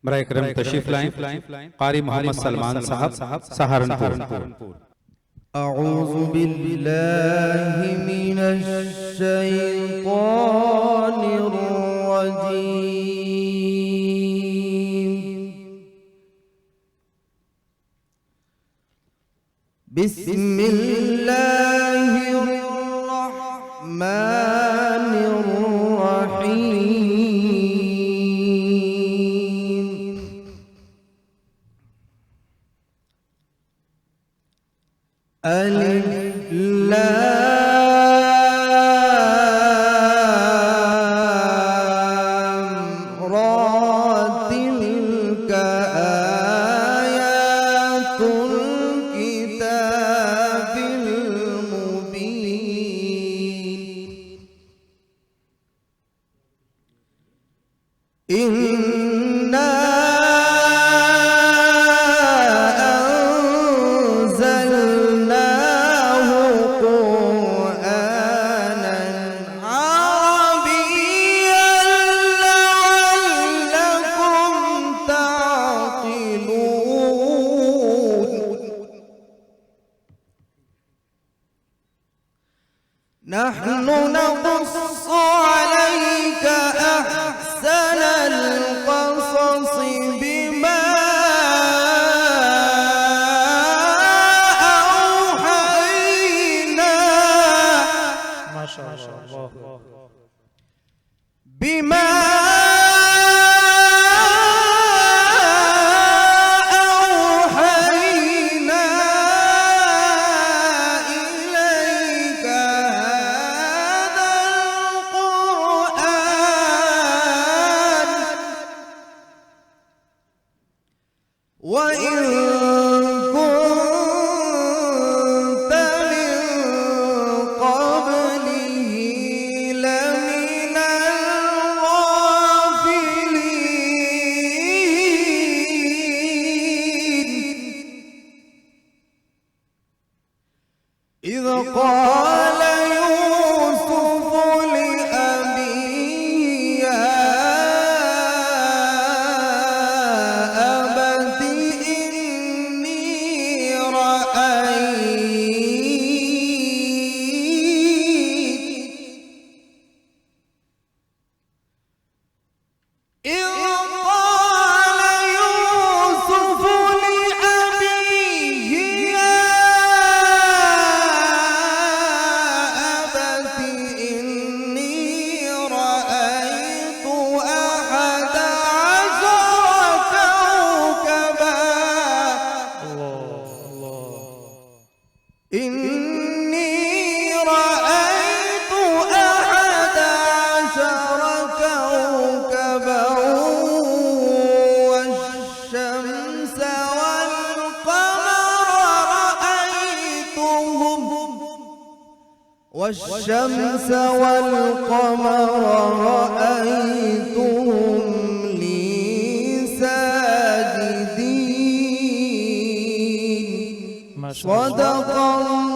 बराए करम तशरीफ लाएं कारी मोहम्मद सलमान साहब सहारनपुर। अऊज़ु बिल्लाहि मिनश शैतानिर रजीम। बिस्मिल्लाहिर रहमानिर रहीम। अलिफ लाम रा तिल्क आयातुल किताबिल मुबीन। इन्ना نحن نقص عليك أحسن القصص بما أوحينا ما شاء الله بما وإن كنت من قبله لمن الغافلين إذ قال يوسف لأبيه يا أبت إني رأيت 11 كوكبا والشمس والقمر رأيتهم لي ساجدين. صدق الله.